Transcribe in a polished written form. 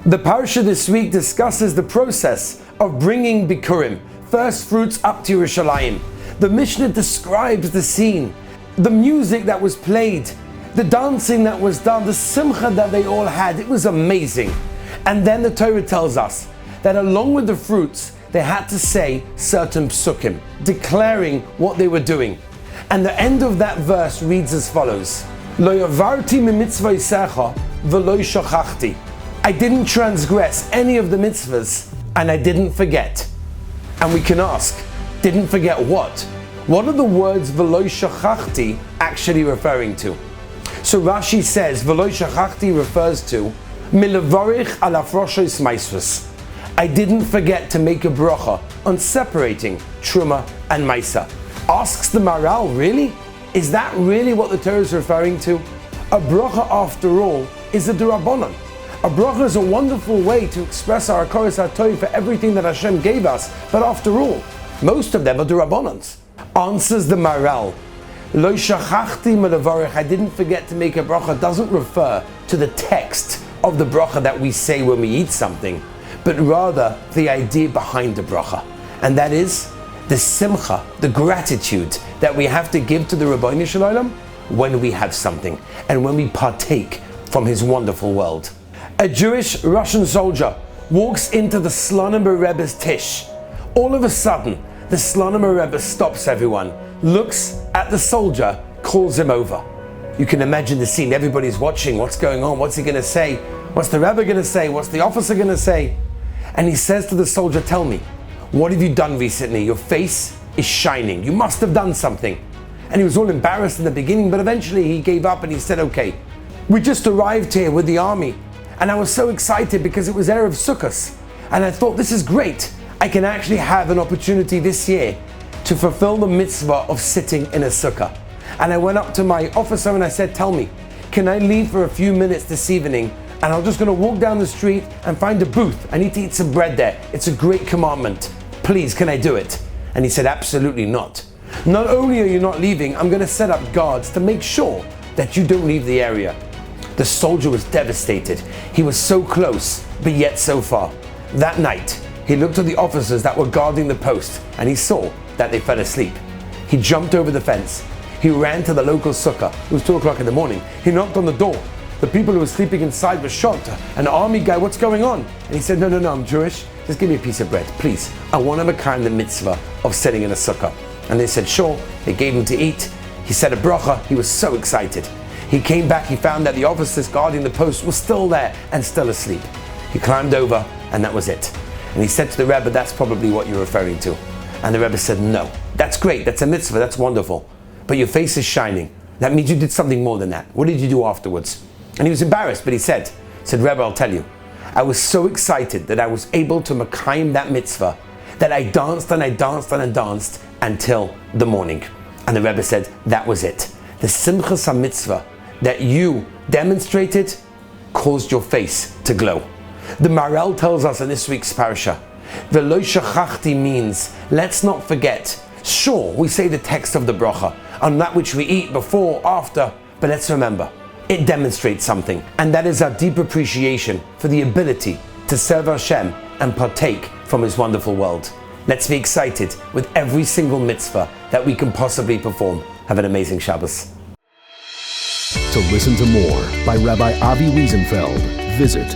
The parsha this week discusses the process of bringing Bikurim, first fruits, up to Yerushalayim. The Mishnah describes the scene, the music that was played, the dancing that was done, the simcha that they all had. It was amazing. And then the Torah tells us that along with the fruits, they had to say certain psukim, declaring what they were doing. And the end of that verse reads as follows: Lo yavarti mimitzvah yisecha v'lo shachachti. I didn't transgress any of the mitzvahs, and I didn't forget. And we can ask, didn't forget what? What are the words v'lo shachachti actually referring to? So Rashi says v'lo shachachti refers to milavarich al afroshos maisvus. I didn't forget to make a bracha on separating truma and maisa. Asks the Maral, really? Is that really what the Torah is referring to? A bracha, after all, is a d'Rabbanan. A bracha is a wonderful way to express our hakaras hatov for everything that Hashem gave us, but after all, most of them are d'Rabbanans. Answers the Maral, Lo shachachti melavarich, I didn't forget to make a bracha, doesn't refer to the text of the bracha that we say when we eat something, but rather the idea behind the bracha. And that is the simcha, the gratitude that we have to give to the Ribbono Shel Olam when we have something and when we partake from his wonderful world. A Jewish Russian soldier walks into the Slonim Rebbe's tish. All of a sudden, the Slonim Rebbe stops everyone, looks at the soldier, calls him over. You can imagine the scene. Everybody's watching. What's going on? What's he going to say? What's the Rebbe going to say? What's the officer going to say? And he says to the soldier, tell me, what have you done recently? Your face is shining. You must have done something. And he was all embarrassed in the beginning, but eventually he gave up and he said, okay, we just arrived here with the army. And I was so excited because it was Erev Sukkot. And I thought, this is great. I can actually have an opportunity this year to fulfill the mitzvah of sitting in a sukkah. And I went up to my officer and I said, tell me, can I leave for a few minutes this evening? And I'm just going to walk down the street and find a booth. I need to eat some bread there. It's a great commandment. Please, can I do it? And he said, absolutely not. Not only are you not leaving, I'm going to set up guards to make sure that you don't leave the area. The soldier was devastated. He was so close, but yet so far. That night, he looked at the officers that were guarding the post and he saw that they fell asleep. He jumped over the fence. He ran to the local sukkah. It was 2 o'clock in the morning. He knocked on the door. The people who were sleeping inside were shocked. An army guy, what's going on? And he said, no, I'm Jewish. Just give me a piece of bread, please. I want to make the mitzvah of sitting in a sukkah. And they said, sure. They gave him to eat. He said a bracha. He was so excited. He came back. He found that the officers guarding the post were still there and still asleep. He climbed over and that was it. And he said to the Rebbe, that's probably what you're referring to. And the Rebbe said, no, that's great. That's a mitzvah. That's wonderful. But your face is shining. That means you did something more than that. What did you do afterwards? And he was embarrassed, but he said, Rebbe, I'll tell you. I was so excited that I was able to makayim that mitzvah that I danced and I danced and I danced until the morning. And the Rebbe said, that was it. The simchas ha-mitzvah that you demonstrated caused your face to glow. The Maral tells us in this week's parasha, V'lo shachachti means, let's not forget. Sure, we say the text of the bracha on that which we eat before, after, but let's remember, it demonstrates something, and that is our deep appreciation for the ability to serve Hashem and partake from his wonderful world. Let's be excited with every single mitzvah that we can possibly perform. Have an amazing Shabbos. To listen to more by Rabbi Avi Wiesenfeld, visit